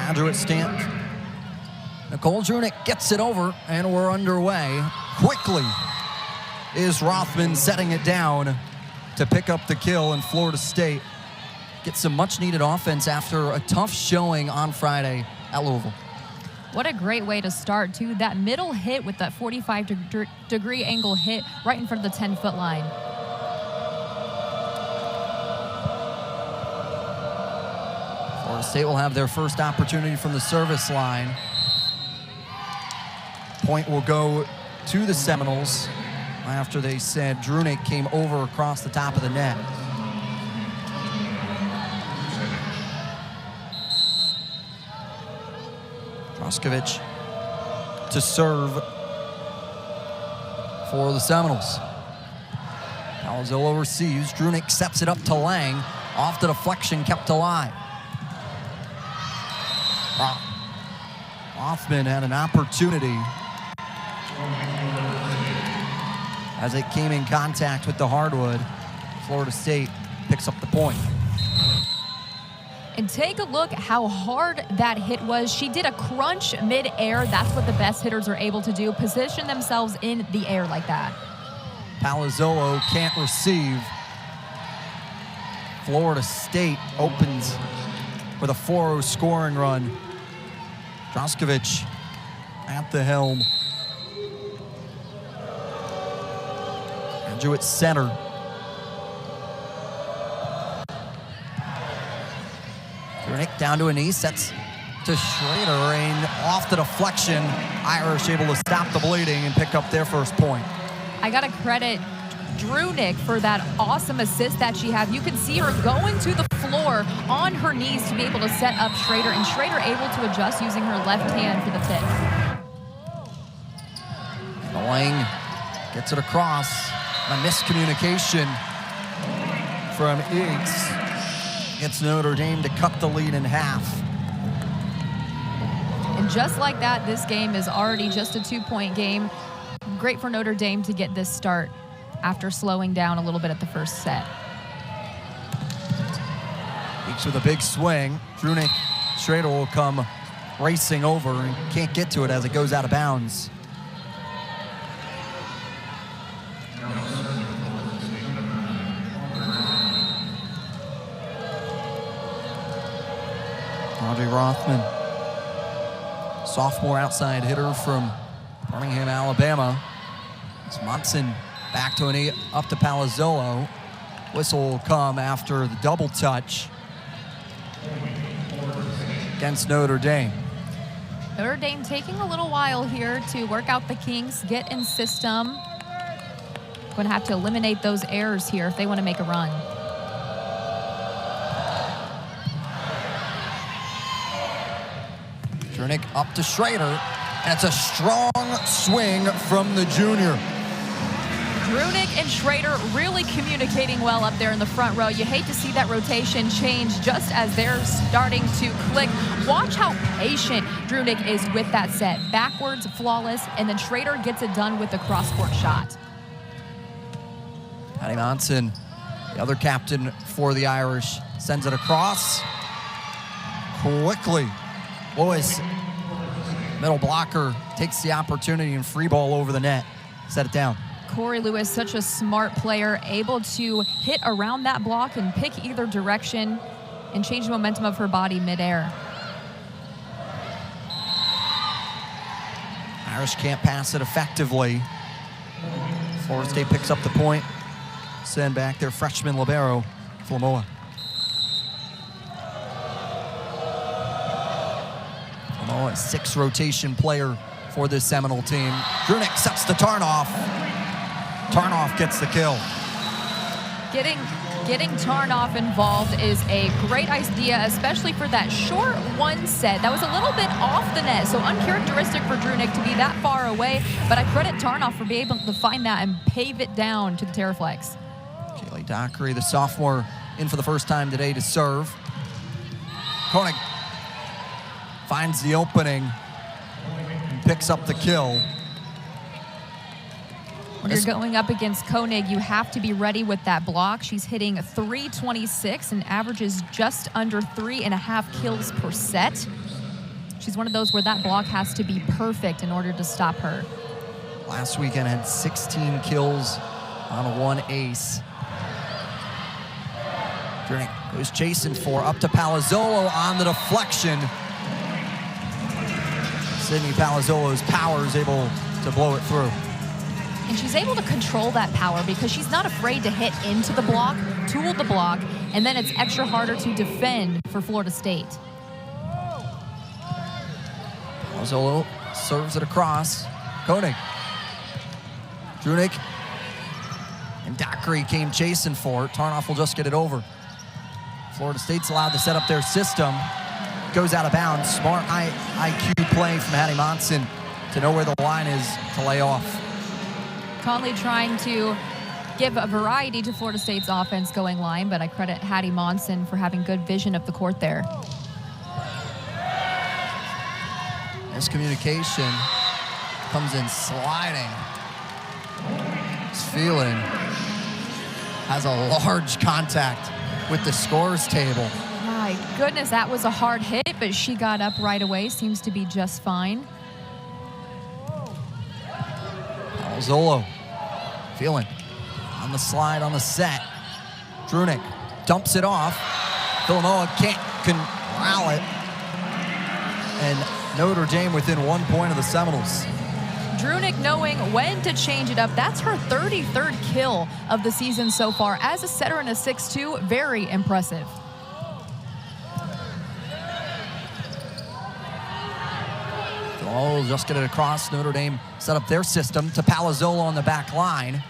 graduate stamp. Nicole Drunick gets it over, and we're underway. Quickly is Rothman setting it down to pick up the kill, and Florida State gets some much-needed offense after a tough showing on Friday at Louisville. What a great way to start, too. That middle hit with that 45-degree angle hit right in front of the 10-foot line. Florida State will have their first opportunity from the service line. Point will go to the Seminoles after they said Drunick came over across the top of the net. Droskovic to serve for the Seminoles. Palazzolo receives. Drunick sets it up to Lang. Off the deflection, kept alive. Rothman had an opportunity as it came in contact with the hardwood. Florida State picks up the point. And take a look how hard that hit was. She did a crunch mid-air. That's what the best hitters are able to do, position themselves in the air like that. Palazzolo can't receive. Florida State opens with a 4-0 scoring run. Droskovic at the helm. Graduate center. Drunick down to a knee, sets to Schrader, and off the deflection, Irish able to stop the bleeding and pick up their first point. I got to credit Drunick for that awesome assist that she had. You could see her going to the floor on her knees to be able to set up Schrader, and Schrader able to adjust using her left hand for the pick. Lang gets it across. A miscommunication from Iggs. Gets Notre Dame to cut the lead in half. And just like that, this game is already just a 2-point game. Great for Notre Dame to get this start after slowing down a little bit at the first set. Iggs with a big swing. Drunick, Schrader will come racing over and can't get to it as it goes out of bounds. Audrey Rothman, sophomore outside hitter from Birmingham, Alabama. It's Munson back to a knee, up to Palazzolo. Whistle will come after the double touch against Notre Dame. Notre Dame taking a little while here to work out the kinks, get in system. Going to have to eliminate those errors here if they want to make a run. Drunick up to Schrader, and it's a strong swing from the junior. Drunick and Schrader really communicating well up there in the front row. You hate to see that rotation change just as they're starting to click. Watch how patient Drunick is with that set. Backwards, flawless, and then Schrader gets it done with the cross-court shot. Patty Monson, the other captain for the Irish, sends it across quickly. Lewis, middle blocker, takes the opportunity and free ball over the net. Set it down. Corey Lewis, such a smart player, able to hit around that block and pick either direction and change the momentum of her body midair. Irish can't pass it effectively. Florida State picks up the point. Send back their freshman libero, Flamoa. Flamoa, a 6th rotation player for this Seminole team. Drunick sets to Tarnoff. Tarnoff gets the kill. Getting Tarnoff involved is a great idea, especially for that short one set. That was a little bit off the net, so uncharacteristic for Drunick to be that far away, but I credit Tarnoff for being able to find that and pave it down to the Terraflex. Kaylee Dockery, the sophomore, in for the first time today to serve. Koenig finds the opening and picks up the kill. When you're going up against Koenig, you have to be ready with that block. She's hitting .326 and averages just under 3.5 kills per set. She's one of those where that block has to be perfect in order to stop her. Last weekend had 16 kills on 1 ace. Drunick goes chasing for up to Palazzolo on the deflection. Sydney Palazzolo's power is able to blow it through. And she's able to control that power because she's not afraid to hit into the block, tool the block, and then it's extra harder to defend for Florida State. Palazzolo serves it across. Koenig. Drunick and Dockery came chasing for it. Tarnoff will just get it over. Florida State's allowed to set up their system. Goes out of bounds. Smart IQ play from Hattie Monson to know where the line is to lay off. Conley trying to give a variety to Florida State's offense going line, but I credit Hattie Monson for having good vision of the court there. Miscommunication comes in sliding. Feeling has a large contact with the scores table. My goodness, that was a hard hit, but she got up right away. Seems to be just fine. Zolo feeling on the slide on the set. Drunick dumps it off. Villanova can't corral it. And Notre Dame within 1 point of the Seminoles. Drunick knowing when to change it up. That's her 33rd kill of the season so far. As a setter in a 6-2, very impressive. Oh, just get it across. Notre Dame set up their system to Palazzolo on the back line.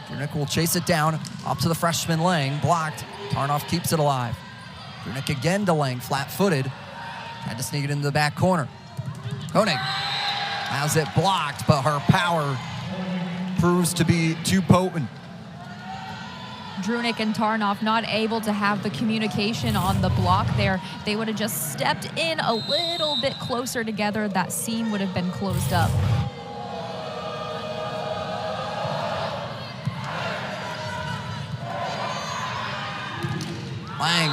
Drunick will chase it down, up to the freshman Lang, blocked. Tarnoff keeps it alive. Drunick again to Lang, flat-footed. Tried to sneak it into the back corner. Koenig has it blocked, but her power proves to be too potent. Drunick and Tarnoff not able to have the communication on the block there. They would have just stepped in a little bit closer together. That seam would have been closed up. Lang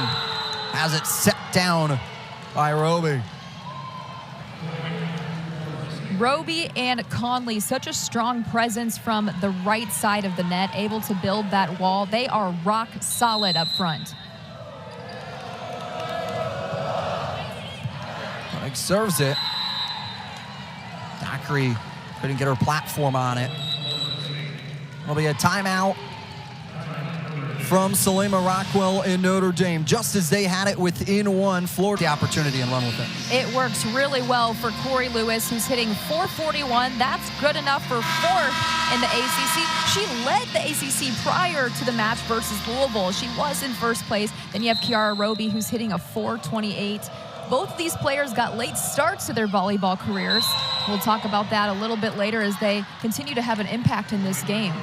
has it set down by Roby. Roby and Conley, such a strong presence from the right side of the net, able to build that wall. They are rock solid up front. Koenig serves it. Dockery couldn't get her platform on it. It'll be a timeout from Salima Rockwell in Notre Dame. Just as they had it within one, Florida the opportunity and run with it. It works really well for Corey Lewis, who's hitting .441. That's good enough for fourth in the ACC. She led the ACC prior to the match versus Louisville. She was in first place. Then you have Kiara Roby, who's hitting a .428. Both of these players got late starts to their volleyball careers. We'll talk about that a little bit later as they continue to have an impact in this game.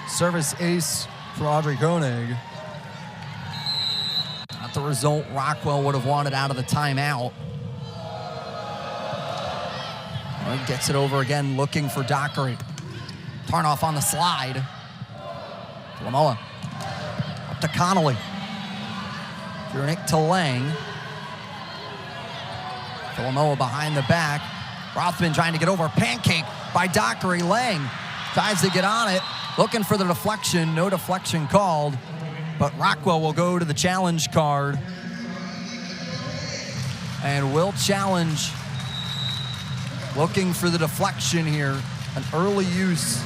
Service ace for Audrey Koenig. Not the result Rockwell would have wanted out of the timeout. Koenig gets it over again, looking for Dockery. Tarnoff on the slide. Lamoa up to Connolly. Drunick to Lang. Lamoa behind the back. Rothman trying to get over. Pancake by Dockery. Lang tries to get on it. Looking for the deflection. No deflection called. But Rockwell will go to the challenge card. And will challenge. Looking for the deflection here. An early use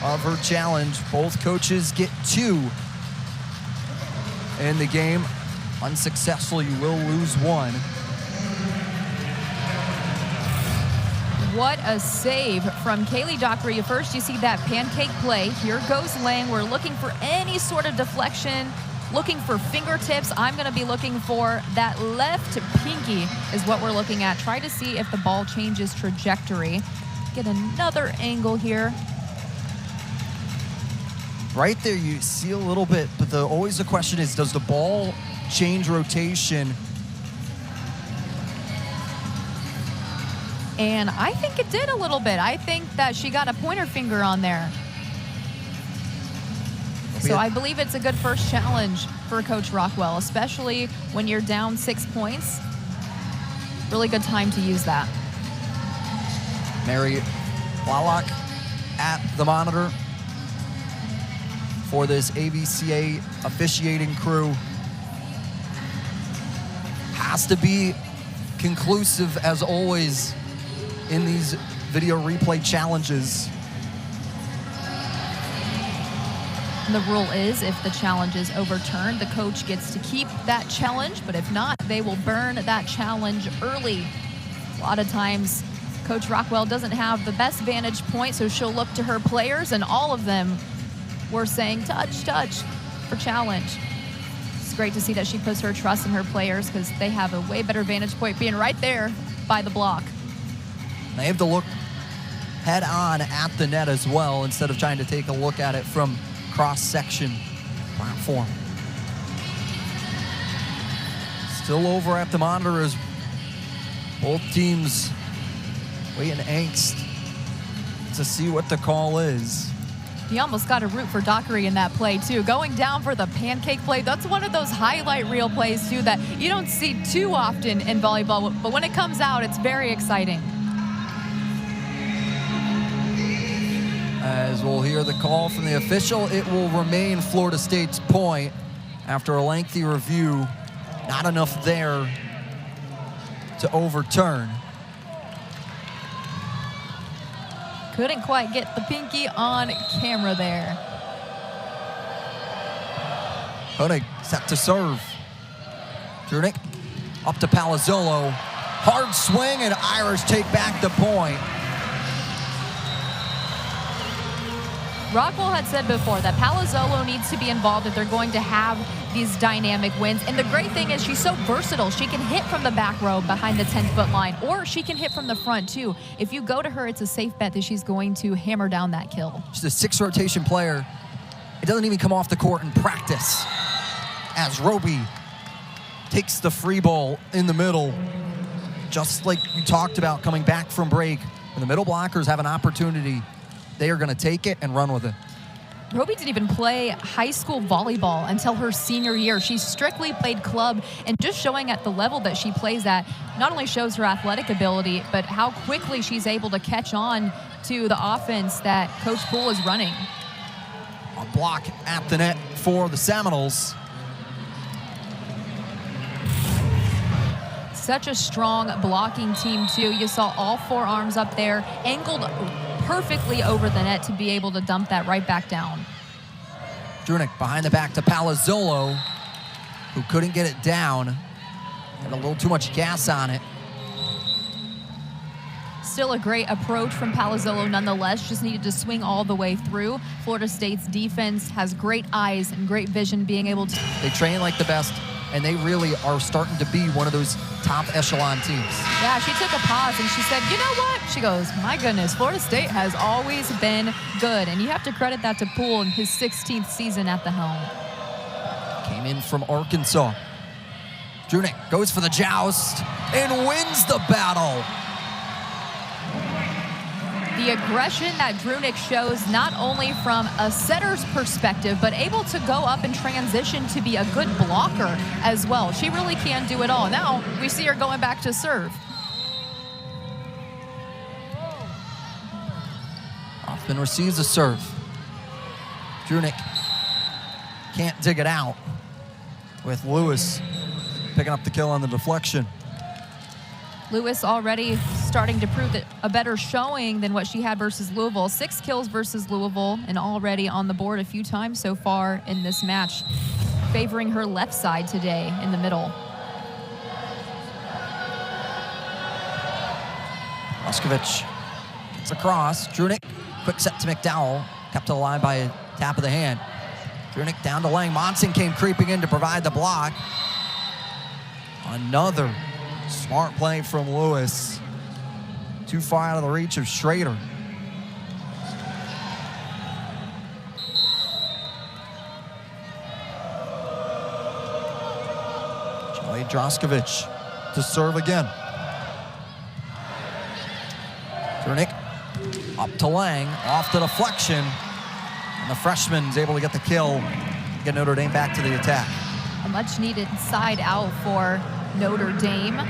of her challenge. Both coaches get 2 in the game. Unsuccessful, you will lose 1. What a save from Kaylee Dockery. First, you see that pancake play. Here goes Lang. We're looking for any sort of deflection, looking for fingertips. I'm going to be looking for that left pinky is what we're looking at. Try to see if the ball changes trajectory. Get another angle here. Right there, you see a little bit, but always the question is, does the ball change rotation? And I think it did a little bit. I think that she got a pointer finger on there. So I believe it's a good first challenge for Coach Rockwell, especially when you're down 6 points. Really good time to use that. Mary Wallach at the monitor for this AVCA officiating crew. Has to be conclusive as always in these video replay challenges. And the rule is if the challenge is overturned, the coach gets to keep that challenge, but if not, they will burn that challenge early. A lot of times, Coach Rockwell doesn't have the best vantage point, so she'll look to her players, and all of them were saying touch, touch for challenge. It's great to see that she puts her trust in her players because they have a way better vantage point being right there by the block. They have to look head on at the net as well instead of trying to take a look at it from cross-section platform. Still over at the monitor as both teams waiting angst to see what the call is. You almost got to root for Dockery in that play, too. Going down for the pancake play, that's one of those highlight reel plays, too, that you don't see too often in volleyball. But when it comes out, it's very exciting. As we'll hear the call from the official, it will remain Florida State's point after a lengthy review. Not enough there to overturn. Couldn't quite get the pinky on camera there. Koenig set to serve. Drunick up to Palazzolo. Hard swing, and Irish take back the point. Rockwell had said before that Palazzolo needs to be involved if they're going to have these dynamic wins. And the great thing is she's so versatile. She can hit from the back row behind the 10-foot line, or she can hit from the front too. If you go to her, it's a safe bet that she's going to hammer down that kill. She's a 6-rotation player. It doesn't even come off the court in practice. As Roby takes the free ball in the middle, just like we talked about coming back from break. When the middle blockers have an opportunity, they are going to take it and run with it. Roby didn't even play high school volleyball until her senior year. She strictly played club, and just showing at the level that she plays at not only shows her athletic ability, but how quickly she's able to catch on to the offense that Coach Poole is running. A block at the net for the Seminoles. Such a strong blocking team, too. You saw all four arms up there, angled perfectly over the net to be able to dump that right back down. Drunick behind the back to Palazzolo, who couldn't get it down. Had a little too much gas on it. Still a great approach from Palazzolo nonetheless, just needed to swing all the way through. Florida State's defense has great eyes and great vision, being able to... They train like the best, and they really are starting to be one of those top echelon teams. Yeah, she took a pause and she said, you know what? She goes, my goodness, Florida State has always been good. And you have to credit that to Poole in his 16th season at the helm. Came in from Arkansas. Drunick goes for the joust and wins the battle. The aggression that Drunick shows, not only from a setter's perspective, but able to go up and transition to be a good blocker as well. She really can do it all. Now we see her going back to serve. Hoffman receives a serve. Drunick can't dig it out, with Lewis picking up the kill on the deflection. Lewis already starting to prove that a better showing than what she had versus Louisville. 6 kills versus Louisville, and already on the board a few times so far in this match, favoring her left side today in the middle. Moskovich gets across. Drunick, quick set to McDowell, kept alive by a tap of the hand. Drunick down to Lang. Monson came creeping in to provide the block. Another smart play from Lewis. Too far out of the reach of Schrader. Joey Droskovic to serve again. Drunick up to Lang, off the deflection. And the freshman's able to get the kill, get Notre Dame back to the attack. A much needed side out for Notre Dame.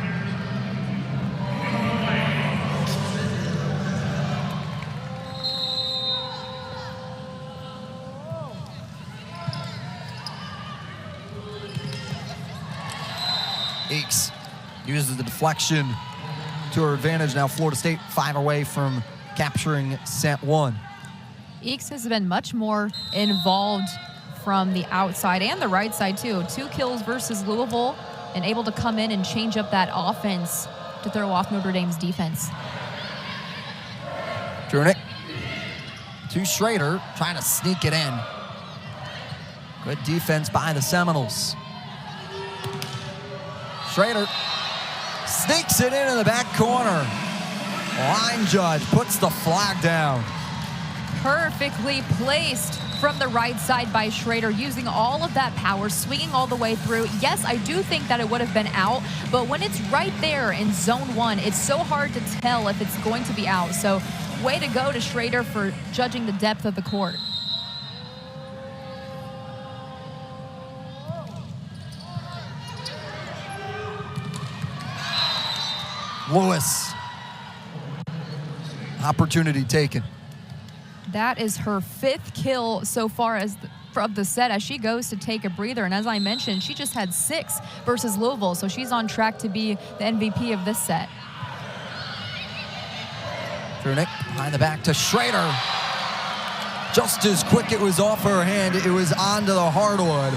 Eakes uses the deflection to her advantage. Now Florida State 5 away from capturing set 1. Eakes has been much more involved from the outside and the right side too. 2 kills versus Louisville and able to come in and change up that offense to throw off Notre Dame's defense. Drunick to Schrader, trying to sneak it in. Good defense by the Seminoles. Schrader sneaks it into the back corner. Line judge puts the flag down. Perfectly placed from the right side by Schrader, using all of that power, swinging all the way through. Yes, I do think that it would have been out, but when it's right there in zone 1, it's so hard to tell if it's going to be out. So way to go to Schrader for judging the depth of the court. Lewis. Opportunity taken. That is her 5th kill so far of the set as she goes to take a breather. And as I mentioned, she just had 6 versus Louisville, so she's on track to be the MVP of this set. Drunick behind the back to Schrader. Just as quick it was off her hand, it was onto the hardwood.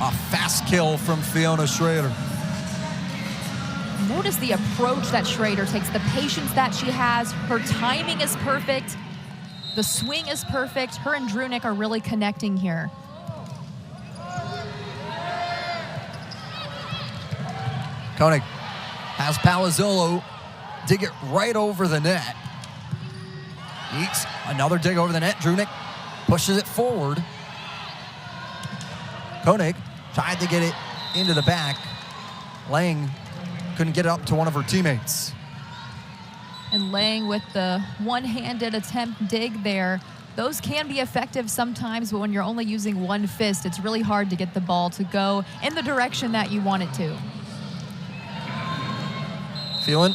A fast kill from Fiona Schrader. Notice the approach that Schrader takes, the patience that she has. Her timing is perfect. The swing is perfect. Her and Drunick are really connecting here. Koenig has Palazzolo dig it right over the net. Eats another dig over the net. Drunick pushes it forward. Koenig tried to get it into the back. Lang couldn't get it up to one of her teammates. And Lang with the one-handed attempt dig there. Those can be effective sometimes, but when you're only using one fist, it's really hard to get the ball to go in the direction that you want it to. Phelan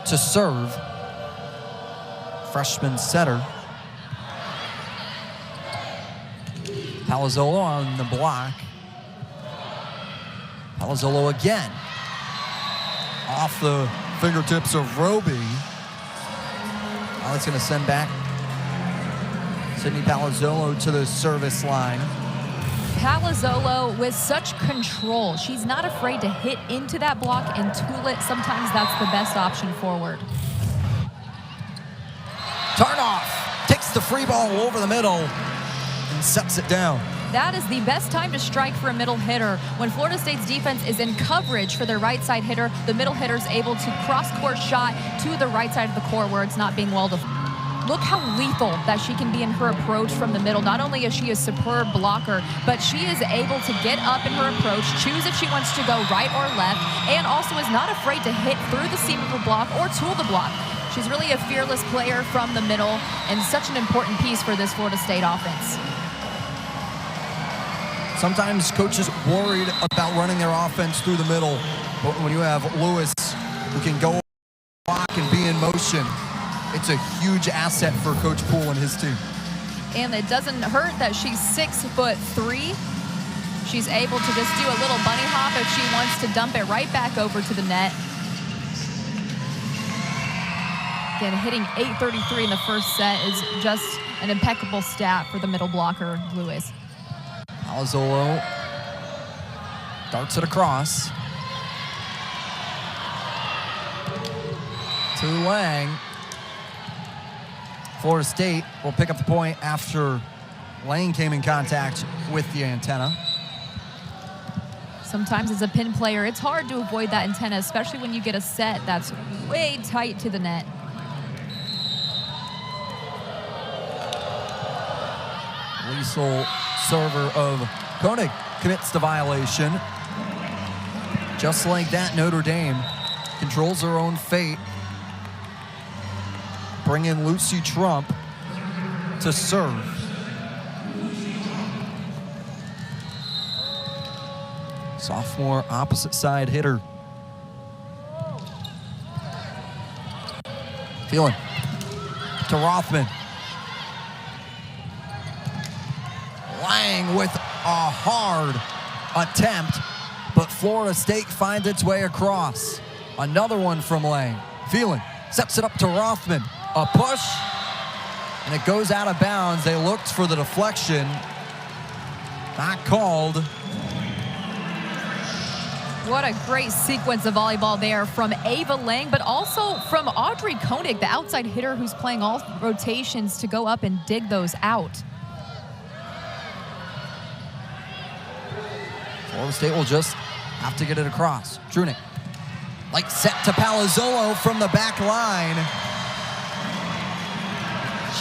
to serve. Freshman setter. Palazzolo on the block. Palazzolo again. Off the fingertips of Roby. Now that's going to send back Sydney Palazzolo to the service line. Palazzolo with such control. She's not afraid to hit into that block and tool it. Sometimes that's the best option forward. Turnoff takes the free ball over the middle and sets it down. That is the best time to strike for a middle hitter. When Florida State's defense is in coverage for their right side hitter, the middle hitter is able to cross-court shot to the right side of the court where it's not being well defined. Look how lethal that she can be in her approach from the middle. Not only is she a superb blocker, but she is able to get up in her approach, choose if she wants to go right or left, and also is not afraid to hit through the seam of the block or tool the block. She's really a fearless player from the middle and such an important piece for this Florida State offense. Sometimes coaches worried about running their offense through the middle, but when you have Lewis who can go block and be in motion, it's a huge asset for Coach Poole and his team. And it doesn't hurt that she's 6'3". She's able to just do a little bunny hop if she wants to dump it right back over to the net. Again, hitting .833 in the first set is just an impeccable stat for the middle blocker, Lewis. Palazzolo darts it across to Lang. Florida State will pick up the point after Lang came in contact with the antenna. Sometimes as a pin player, it's hard to avoid that antenna, especially when you get a set that's way tight to the net. Liesel, server of Koenig, commits the violation. Just like that, Notre Dame controls her own fate. Bring in Lucy Trump to serve. Sophomore opposite side hitter. Phelan to Rothman. Lang with a hard attempt, but Florida State finds its way across. Another one from Lang. Phelan sets it up to Rothman. A push, and it goes out of bounds. They looked for the deflection. Not called. What a great sequence of volleyball there from Ava Lang, but also from Audrey Koenig, the outside hitter who's playing all rotations to go up and dig those out. Florida State will just have to get it across. Drunick, like set to Palazzolo from the back line.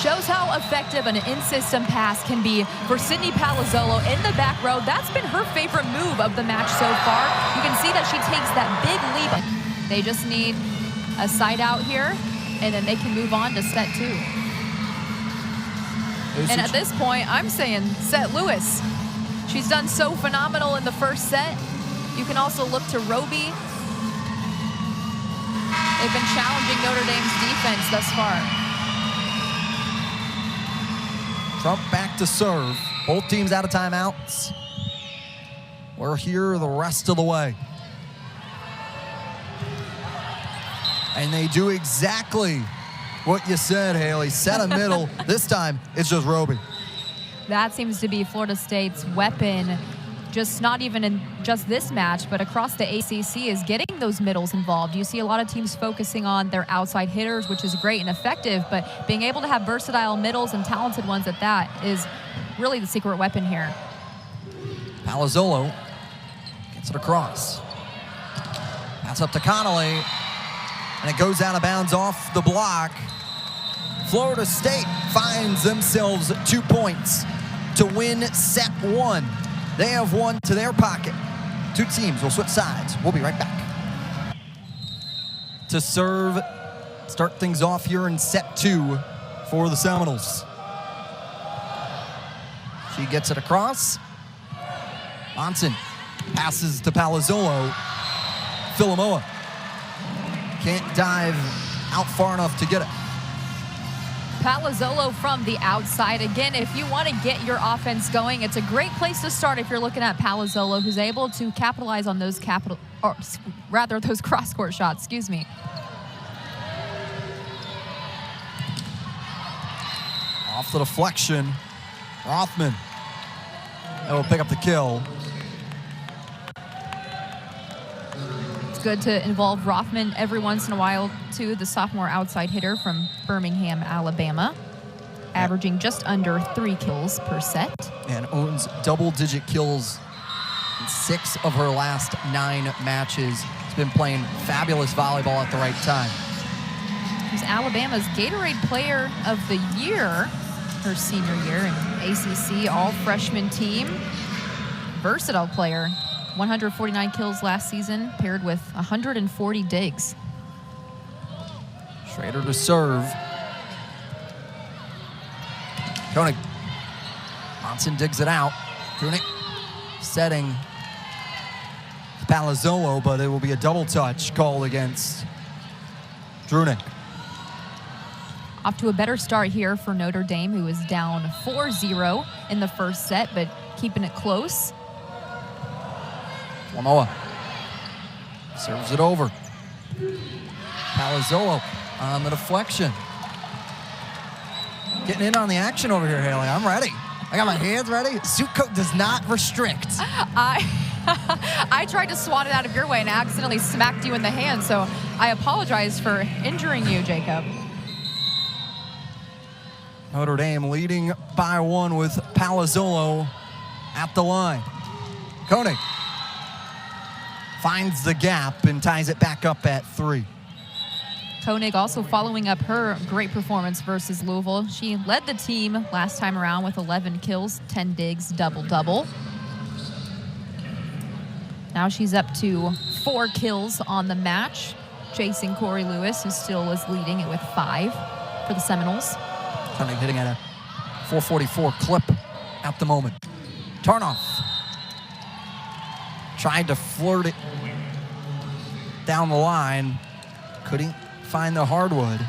Shows how effective an in-system pass can be for Sydney Palazzolo in the back row. That's been her favorite move of the match so far. You can see that she takes that big leap. They just need a side out here, and then they can move on to set 2. And at this point, I'm saying set Lewis. She's done so phenomenal in the first set. You can also look to Roby. They've been challenging Notre Dame's defense thus far. Trump back to serve. Both teams out of timeouts. We're here the rest of the way. And they do exactly what you said, Haley. Set a middle. This time, it's just Roby. That seems to be Florida State's weapon, just not even in just this match, but across the ACC, is getting those middles involved. You see a lot of teams focusing on their outside hitters, which is great and effective, but being able to have versatile middles and talented ones at that is really the secret weapon here. Palazzolo gets it across. Pass up to Connolly, and it goes out of bounds off the block. Florida State finds themselves 2 points to win set 1. They have one to their pocket. Two teams will switch sides. We'll be right back. To serve, start things off here in set 2 for the Seminoles. She gets it across. Monson passes to Palazzolo. Philomoa can't dive out far enough to get it. Palazzolo from the outside. Again, if you want to get your offense going, it's a great place to start if you're looking at Palazzolo, who's able to capitalize on those those cross-court shots, excuse me. Off the deflection, Rothman. That will pick up the kill. Good to involve Rothman every once in a while, too, the sophomore outside hitter from Birmingham, Alabama, averaging just under 3 kills per set. And owns double-digit kills in 6 of her last 9 matches. She's been playing fabulous volleyball at the right time. She's Alabama's Gatorade Player of the Year, her senior year in ACC all-freshman team. Versatile player. 149 kills last season, paired with 140 digs. Schrader to serve. Koenig. Monson digs it out. Drunick setting Palazzolo, but it will be a double touch called against Drunick. Off to a better start here for Notre Dame, who is down 4-0 in the first set, but keeping it close. Lamoa serves it over. Palazzolo on the deflection. Getting in on the action over here, Haley. I'm ready. I got my hands ready. Suit coat does not restrict. I tried to swat it out of your way and accidentally smacked you in the hand, so I apologize for injuring you, Jacob. Notre Dame leading by 1 with Palazzolo at the line. Koenig finds the gap and ties it back up at 3. Koenig also following up her great performance versus Louisville. She led the team last time around with 11 kills, 10 digs, double-double. Now she's up to 4 kills on the match, chasing Corey Lewis, who still is leading it with 5 for the Seminoles. Koenig hitting at a 444 clip at the moment. Tarnoff tried to flirt it down the line. Couldn't find the hardwood.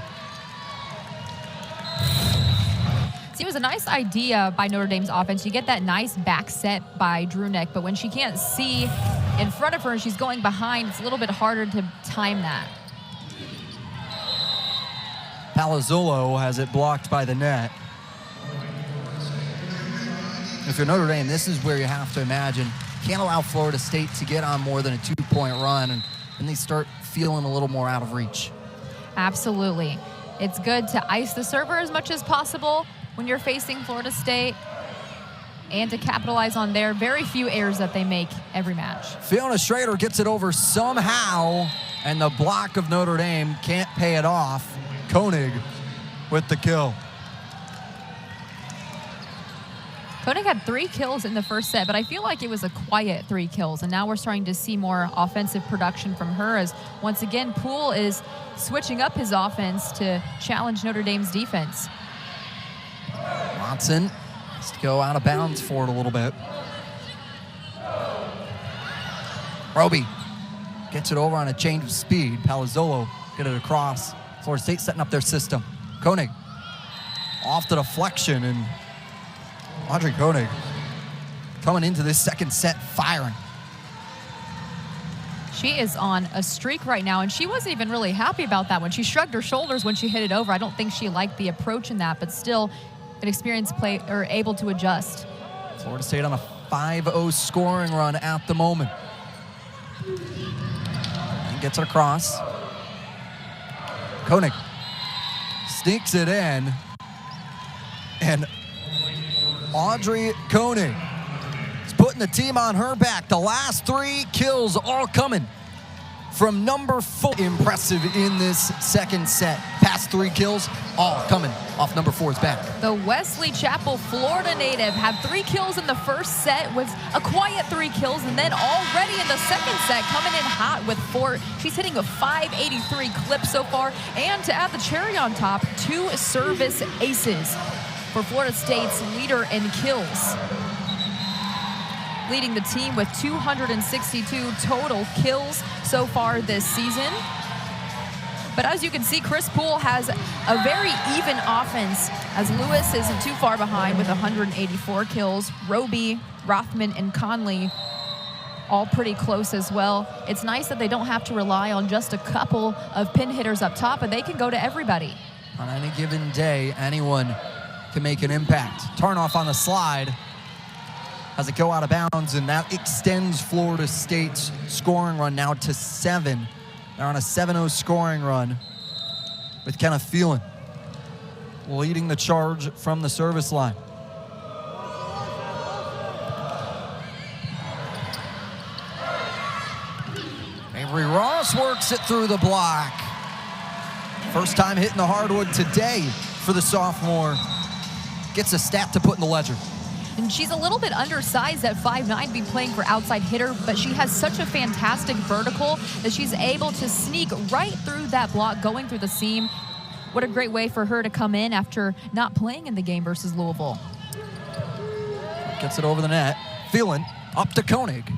See, it was a nice idea by Notre Dame's offense. You get that nice back set by Drunick, but when she can't see in front of her and she's going behind, it's a little bit harder to time that. Palazzolo has it blocked by the net. If you're Notre Dame, this is where you have to imagine. Can't allow Florida State to get on more than a 2-point run, and they start feeling a little more out of reach. Absolutely. It's good to ice the server as much as possible when you're facing Florida State and to capitalize on their very few errors that they make every match. Fiona Schrader gets it over somehow, and the block of Notre Dame can't pay it off. Koenig with the kill. Koenig had 3 kills in the first set, but I feel like it was a quiet 3 kills, and now we're starting to see more offensive production from her as, once again, Poole is switching up his offense to challenge Notre Dame's defense. Watson has to go out of bounds for it a little bit. Roby gets it over on a change of speed. Palazzolo get it across. Florida State setting up their system. Koenig off the deflection, and Audrey Koenig coming into this second set firing. She is on a streak right now, and she wasn't even really happy about that one. She shrugged her shoulders when she hit it over. I don't think she liked the approach in that, but still an experienced player able to adjust. Florida State on a 5-0 scoring run at the moment. And gets it across. Koenig sneaks it in, and Audrey Koenig is putting the team on her back. The last 3 kills all coming from number 4. Impressive in this second set. Past 3 kills, all coming off number 4's back. The Wesley Chapel, Florida native, had 3 kills in the first set with a quiet 3 kills, and then already in the second set coming in hot with 4. She's hitting a 583 clip so far, and to add the cherry on top, 2 service aces for Florida State's leader in kills, leading the team with 262 total kills so far this season. But as you can see, Chris Poole has a very even offense, as Lewis isn't too far behind with 184 kills. Roby, Rothman, and Conley all pretty close as well. It's nice that they don't have to rely on just a couple of pin hitters up top, but they can go to everybody. On any given day, anyone can make an impact. Tarnoff on the slide has it go out of bounds, and that extends Florida State's scoring run now to 7. They're on a 7-0 scoring run with Kenneth Phelan leading the charge from the service line. Avery Ross works it through the block. First time hitting the hardwood today for the sophomore. Gets a stat to put in the ledger. And she's a little bit undersized at 5'9", be playing for outside hitter, but she has such a fantastic vertical that she's able to sneak right through that block, going through the seam. What a great way for her to come in after not playing in the game versus Louisville. Gets it over the net. Phelan up to Koenig.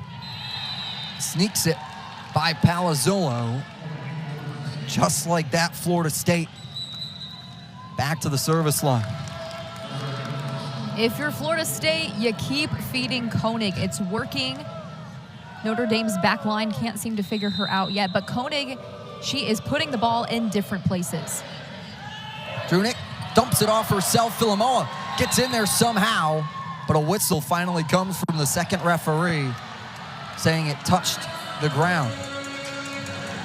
Sneaks it by Palazzolo. Just like that, Florida State back to the service line. If you're Florida State, you keep feeding Koenig. It's working. Notre Dame's back line can't seem to figure her out yet, but Koenig, she is putting the ball in different places. Drunick dumps it off herself. Philomoa gets in there somehow, but a whistle finally comes from the second referee saying it touched the ground.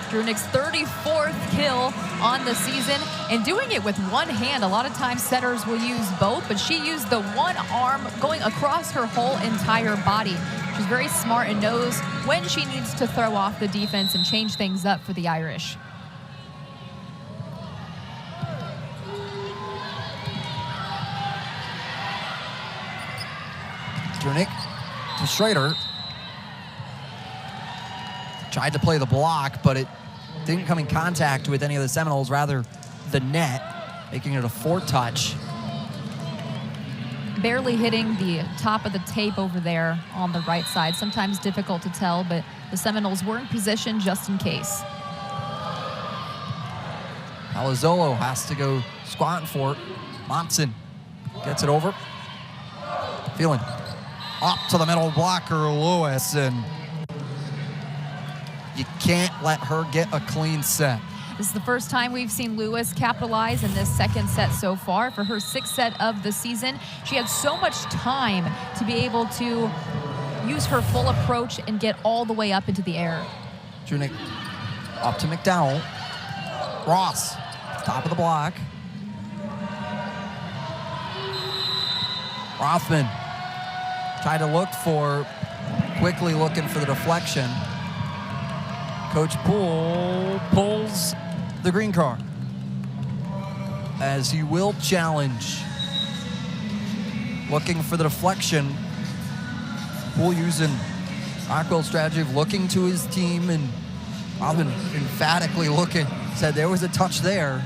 Drunick's 34th kill on the season, and doing it with one hand. A lot of times setters will use both, but she used the one arm going across her whole entire body. She's very smart and knows when she needs to throw off the defense and change things up for the Irish. Drunick to Schrader. Tried to play the block, but it didn't come in contact with any of the Seminoles, rather the net, making it a 4-touch. Barely hitting the top of the tape over there on the right side. Sometimes difficult to tell, but the Seminoles were in position just in case. Palazzolo has to go squatting for it. Monson Gets it over. Feeling up to the middle blocker, Lewis, and you can't let her get a clean set. This is the first time we've seen Lewis capitalize in this second set so far. For her sixth set of the season, she had so much time to be able to use her full approach and get all the way up into the air. Drunick up to McDowell. Ross, top of the block. Rothman tried to look for, quickly looking for the deflection. Coach Poole pulls the green card as he will challenge. Looking for the deflection. Poole using Rockwell's strategy of looking to his team, and Rothman emphatically looking, said there was a touch there.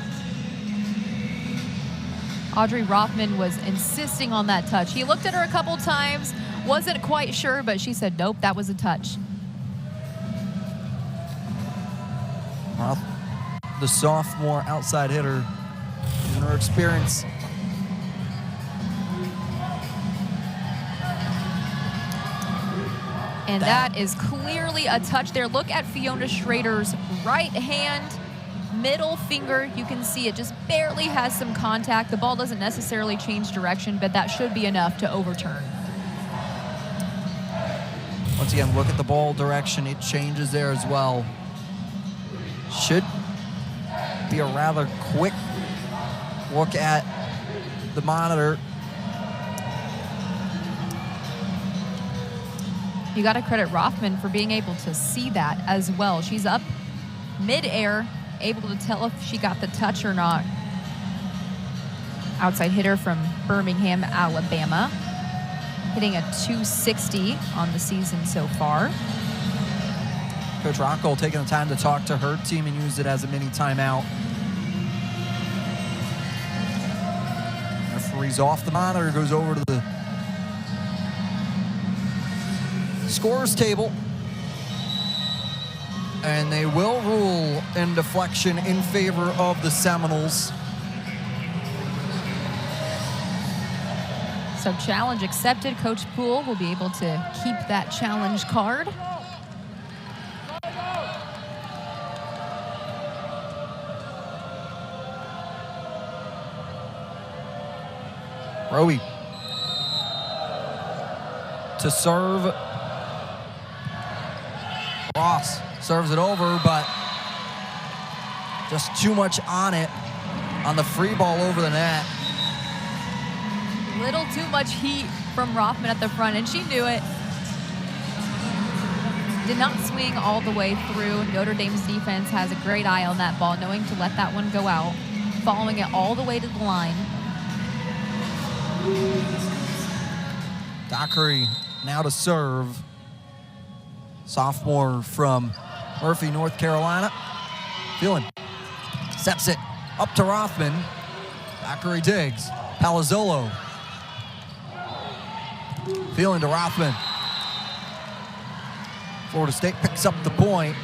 Audrey Rothman was insisting on that touch. He looked at her a couple times, wasn't quite sure, but she said, nope, that was a touch. Well, the sophomore outside hitter, in her experience. And that is clearly a touch there. Look at Fiona Schrader's right hand, middle finger. You can see it just barely has some contact. The ball doesn't necessarily change direction, but that should be enough to overturn. Once again, look at the ball direction. It changes there as well. Should be a rather quick look at the monitor. You got to credit Rothman for being able to see that as well. She's up mid-air, able to tell if she got the touch or not. Outside hitter from Birmingham, Alabama. Hitting a .260 on the season so far. Coach Rockwell taking the time to talk to her team and use it as a mini timeout. Referee's off the monitor, goes over to the scorer's table. And they will rule in deflection in favor of the Seminoles. So challenge accepted. Coach Poole will be able to keep that challenge card. Rowe to serve. Ross serves it over, but just too much on it on the free ball over the net. Little too much heat from Rothman at the front, and she knew it. Did not swing all the way through. Notre Dame's defense has a great eye on that ball, knowing to let that one go out, following it all the way to the line. Dockery now to serve. Sophomore from Murphy, North Carolina. Feeling. Steps it up to Rothman. Dockery digs. Palazzolo. Feeling to Rothman. Florida State picks up the point.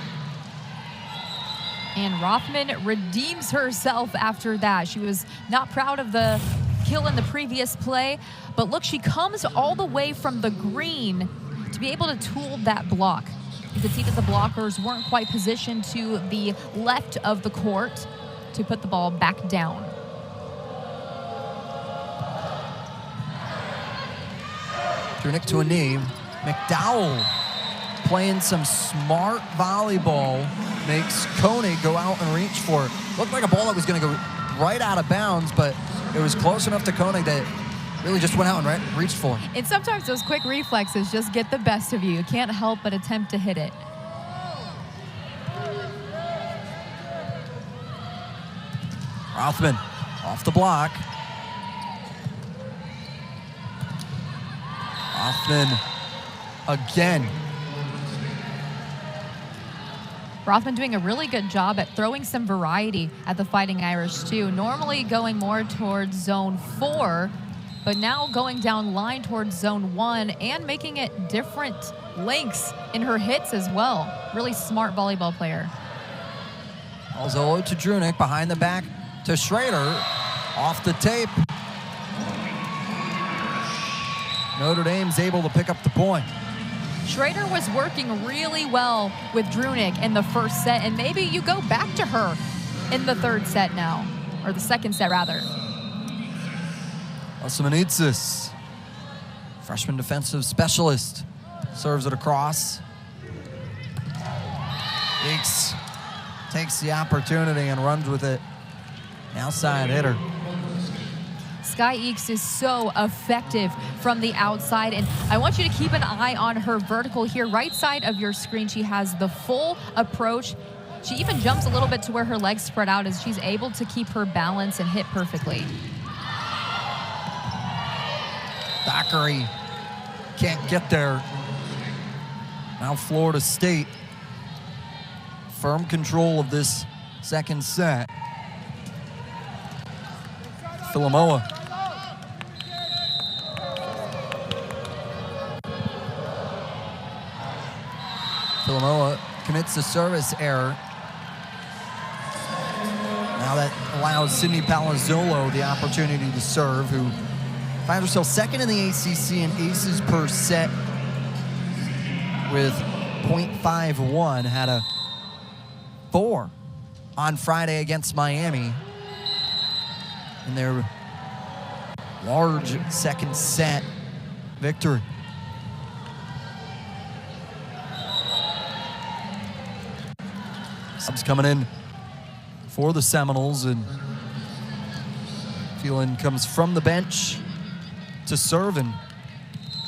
And Rothman redeems herself after that. She was not proud of the kill in the previous play, but look, she comes all the way from the green to be able to tool that block. You could see that the blockers weren't quite positioned to the left of the court to put the ball back down. Drunick to a knee. McDowell playing some smart volleyball, makes Koenig go out and reach for it. Looked like a ball that was going to go right out of bounds, but it was close enough to Koenig that really just went out and reached for it. And sometimes those quick reflexes just get the best of you. You can't help but attempt to hit it. Rothman off the block. Rothman again. Rothman doing a really good job at throwing some variety at the Fighting Irish too. Normally going more towards zone 4, but now going down line towards zone 1 and making it different lengths in her hits as well. Really smart volleyball player. Alzolo to Drunick, behind the back to Schrader. Off the tape. Notre Dame's able to pick up the point. Schrader was working really well with Drunick in the first set, and maybe you go back to her in the third set now, or the second set rather. Osmanitsis, freshman defensive specialist, serves it across. Eakes takes the opportunity and runs with it. Outside hitter. Sky Eakes is so effective from the outside, and I want you to keep an eye on her vertical here. Right side of your screen, she has the full approach. She even jumps a little bit to where her legs spread out as she's able to keep her balance and hit perfectly. Thackeray can't get there. Now Florida State, firm control of this second set. Philomoa. Philomoa commits a service error. Now that allows Sydney Palazzolo the opportunity to serve, who finds herself second in the ACC in aces per set with .51. Had a 4 on Friday against Miami in their large second set victory. Subs coming in for the Seminoles, and Phelan comes from the bench to serve, and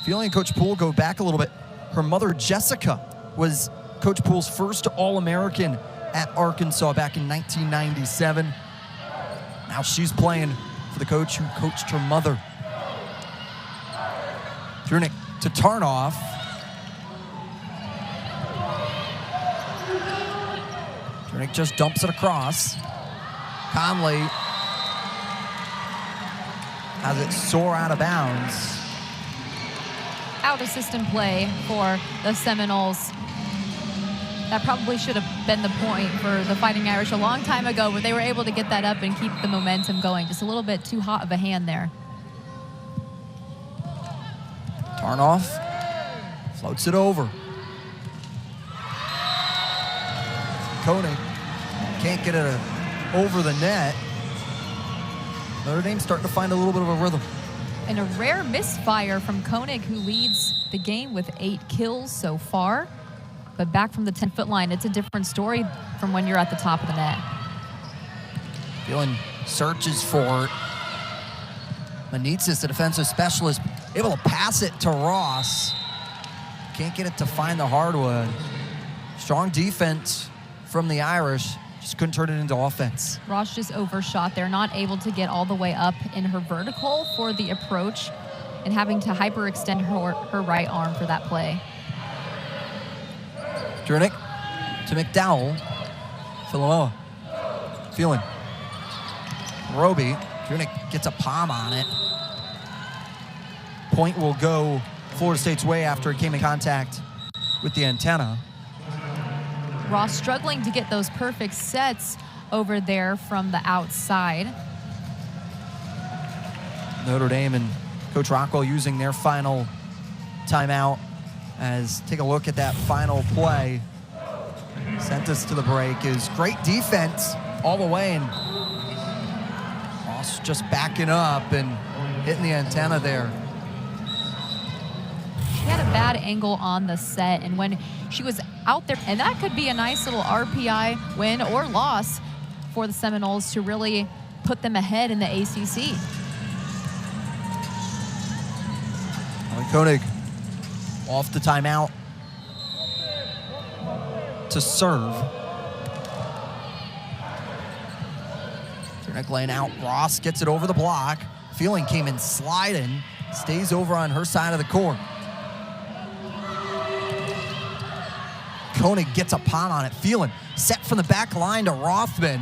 Phelan and Coach Poole go back a little bit. Her mother, Jessica, was Coach Poole's first All-American at Arkansas back in 1997. Now she's playing for the coach who coached her mother. Drunick to Tarnoff. Drunick just dumps it across. Conley has it soar out of bounds. Out of system play for the Seminoles. That probably should have been the point for the Fighting Irish a long time ago, where they were able to get that up and keep the momentum going. Just a little bit too hot of a hand there. Tarnoff floats it over. Koenig can't get it over the net. Notre Dame's starting to find a little bit of a rhythm. And a rare misfire from Koenig, who leads the game with 8 kills so far. But back from the 10-foot line, it's a different story from when you're at the top of the net. Phelan searches for it. Manitsis, the defensive specialist, able to pass it to Ross. Can't get it to find the hardwood. Strong defense from the Irish. Just couldn't turn it into offense. Ross just overshot there, not able to get all the way up in her vertical for the approach and having to hyperextend her right arm for that play. Drunick to McDowell. Philomoa. Phelan. Roby. Drunick gets a palm on it. Point will go Florida State's way after it came in contact with the antenna. Ross struggling to get those perfect sets over there from the outside. Notre Dame and Coach Rockwell using their final timeout as take a look at that final play. Sent us to the break is great defense all the way, and Ross just backing up and hitting the antenna there. She had a bad angle on the set, and when she was out there, and that could be a nice little RPI win or loss for the Seminoles to really put them ahead in the ACC. Koenig off the timeout to serve. Drunick laying out. Ross gets it over the block. Phelan came in sliding. Stays over on her side of the court. Koenig gets a palm on it. Phelan set from the back line to Rothman.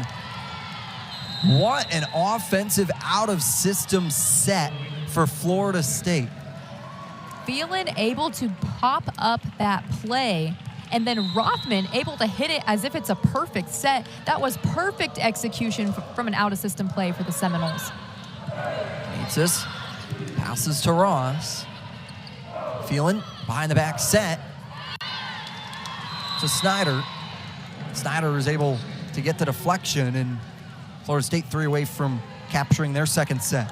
What an offensive out-of-system set for Florida State. Phelan able to pop up that play, and then Rothman able to hit it as if it's a perfect set. That was perfect execution from an out-of-system play for the Seminoles. Needs this. Passes to Ross. Phelan behind the back set to Snyder. Snyder is able to get the deflection, and Florida State 3 away from capturing their second set.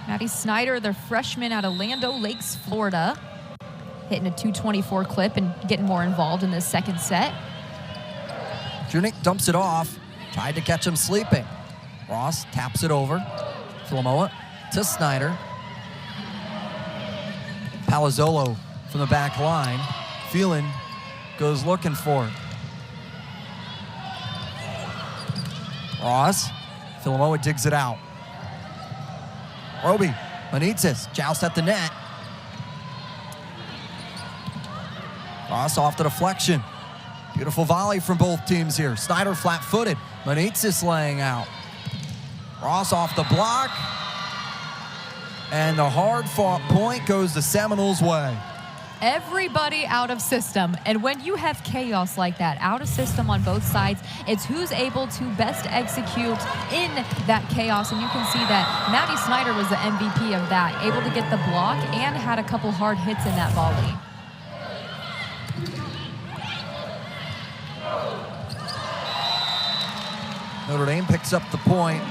Maddie Snyder, the freshman out of Land O'Lakes, Florida, hitting a 224 clip and getting more involved in this second set. Drunick dumps it off, tried to catch him sleeping. Ross taps it over. Filomoa to Snyder. Palazzolo from the back line. Phelan goes looking for it. Ross, Filomoa digs it out. Roby Benitez joust at the net. Ross off the deflection. Beautiful volley from both teams here. Snyder flat-footed. Benitez laying out. Ross off the block. And the hard-fought point goes the Seminoles' way. Everybody out of system. And when you have chaos like that, out of system on both sides, it's who's able to best execute in that chaos. And you can see that Maddie Snyder was the MVP of that, able to get the block and had a couple hard hits in that volley. Notre Dame picks up the point.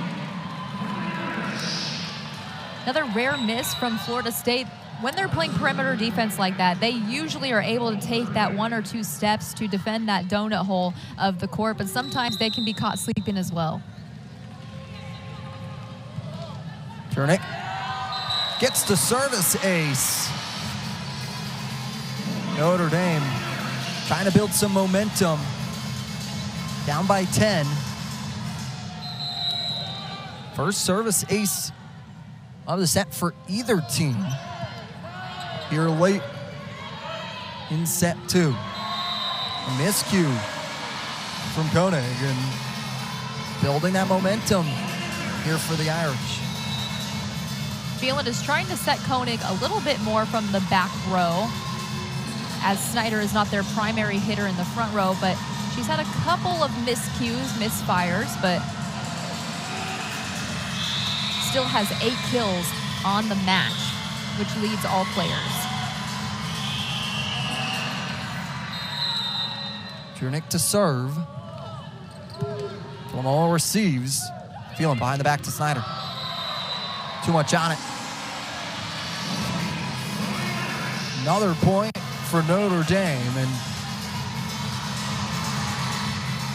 Another rare miss from Florida State. When they're playing perimeter defense like that, they usually are able to take that 1 or 2 steps to defend that donut hole of the court, but sometimes they can be caught sleeping as well. Drunick gets the service ace. Notre Dame trying to build some momentum. Down by 10. First service ace of the set for either team here late in set 2. A miscue from Koenig and building that momentum here for the Irish. Phelan is trying to set Koenig a little bit more from the back row, as Snyder is not their primary hitter in the front row, but she's had a couple of miscues, misfires, but still has 8 kills on the match, which leads all players. Drunick to serve. Filomoa receives. Phelan behind the back to Snyder. Too much on it. Another point for Notre Dame, and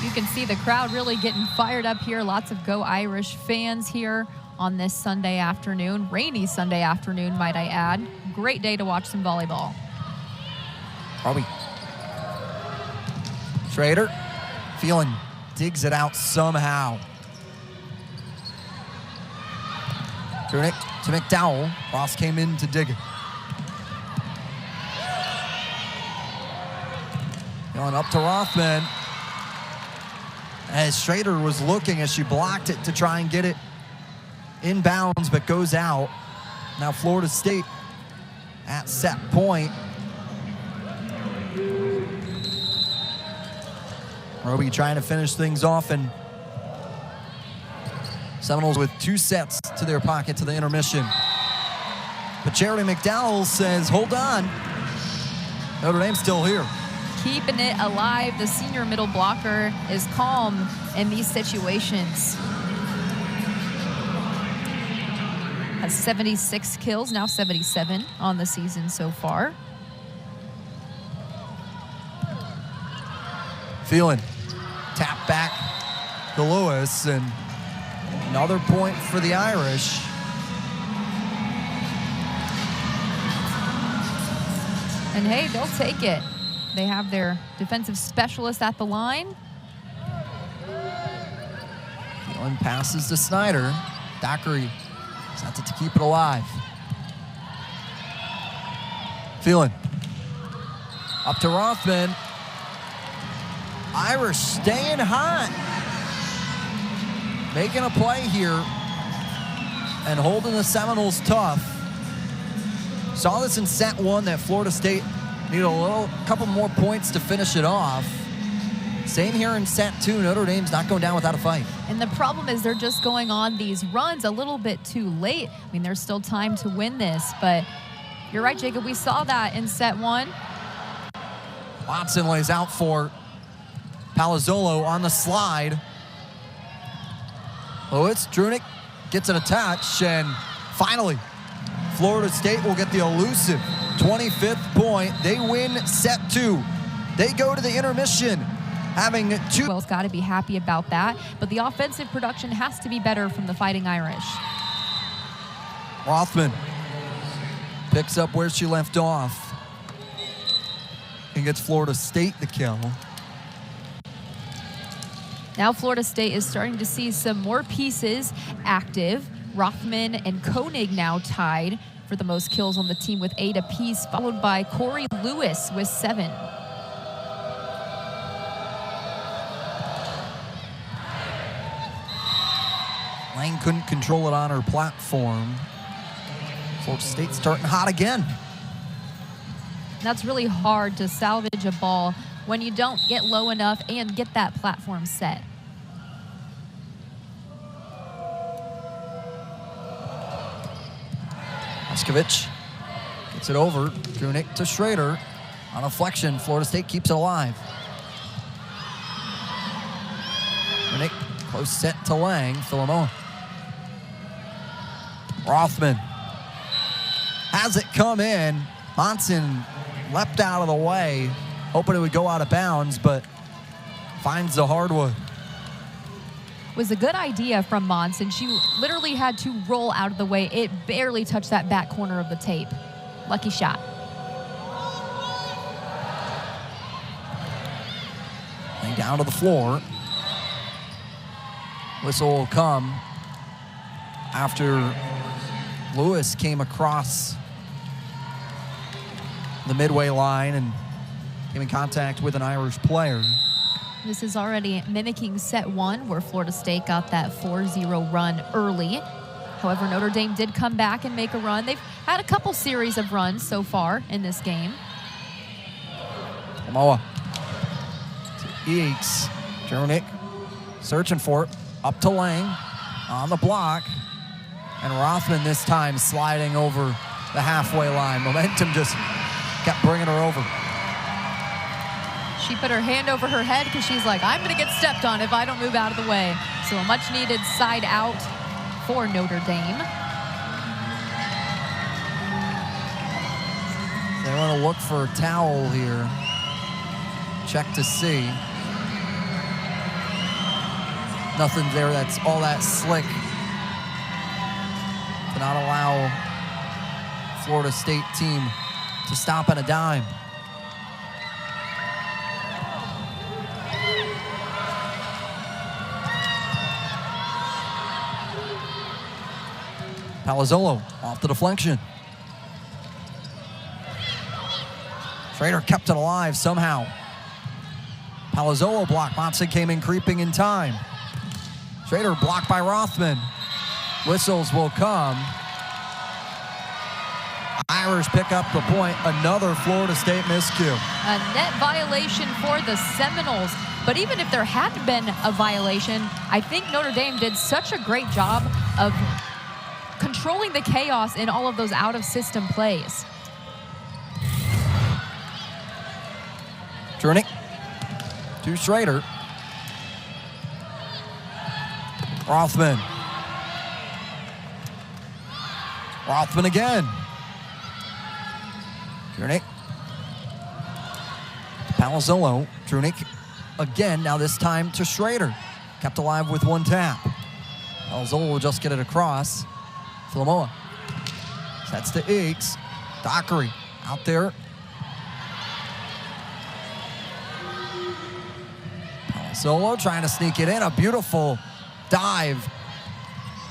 you can see the crowd really getting fired up here. Lots of Go Irish fans here on this Sunday afternoon. Rainy Sunday afternoon, might I add. Great day to watch some volleyball. Roby. Schrader. Phelan digs it out somehow. Drunick to McDowell. Ross came in to dig it. Going up to Rothman. As Schrader was looking as she blocked it to try and get it inbounds, but goes out. Now Florida State at set point. Roby trying to finish things off, and Seminoles with 2 sets to their pocket to the intermission. But Charity McDowell says, hold on. Notre Dame's still here. Keeping it alive. The senior middle blocker is calm in these situations. Has 76 kills, now 77 on the season so far. Phelan, tap back to Lewis, and another point for the Irish. And hey, they'll take it. They have their defensive specialist at the line. Phelan passes to Snyder. Dockery sets it to keep it alive. Phelan up to Rothman. Irish staying hot. Making a play here and holding the Seminoles tough. Saw this in set 1 that Florida State needed a couple more points to finish it off. Same here in set 2. Notre Dame's not going down without a fight. And the problem is they're just going on these runs a little bit too late. I mean, there's still time to win this, but You're right, Jacob. We saw that in set 1. Watson lays out for Palazzolo on the slide. Lewis, Drunick gets it attached, and finally, Florida State will get the elusive 25th point. They win set 2. They go to the intermission, having 2. Well's got to be happy about that, but the offensive production has to be better from the Fighting Irish. Rothman picks up where she left off and gets Florida State the kill. Now Florida State is starting to see some more pieces active. Rothman and Koenig now tied for the most kills on the team with 8 apiece, followed by Corey Lewis with 7. Lang couldn't control it on her platform. Florida State starting hot again. That's really hard to salvage a ball when you don't get low enough and get that platform set. Moskovich gets it over. Drunick to Schrader. On a flexion, Florida State keeps it alive. Drunick, close set to Lang. Philomoa. Rothman has it come in. Monson leapt out of the way, hoping it would go out of bounds, but finds the hardwood. Was a good idea from Monson. She literally had to roll out of the way. It barely touched that back corner of the tape. Lucky shot. Laying down to the floor. Whistle will come after Lewis came across the midway line and came in contact with an Irish player. This is already mimicking set 1, where Florida State got that 4-0 run early. However, Notre Dame did come back and make a run. They've had a couple series of runs so far in this game. Moa to Eakes. Drunick searching for it. Up to Lang on the block. And Rothman this time sliding over the halfway line. Momentum just kept bringing her over. She put her hand over her head because she's like, I'm going to get stepped on if I don't move out of the way. So a much-needed side out for Notre Dame. They want to look for a towel here. Check to see. Nothing there that's all that slick to not allow Florida State team to stop on a dime. Palazzolo off the deflection. Schrader kept it alive somehow. Palazzolo blocked. Monson came in creeping in time. Schrader blocked by Rothman. Whistles will come. Irish pick up the point. Another Florida State miscue. A net violation for the Seminoles. But even if there hadn't been a violation, I think Notre Dame did such a great job of controlling the chaos in all of those out-of-system plays. Drunick to Schrader. Rothman. Rothman again. Drunick. Palazzolo. Drunick again, now this time to Schrader. Kept alive with one tap. Palazzolo will just get it across. Philomoa sets to Eakes. Dockery out there. Palazzolo trying to sneak it in. A beautiful dive.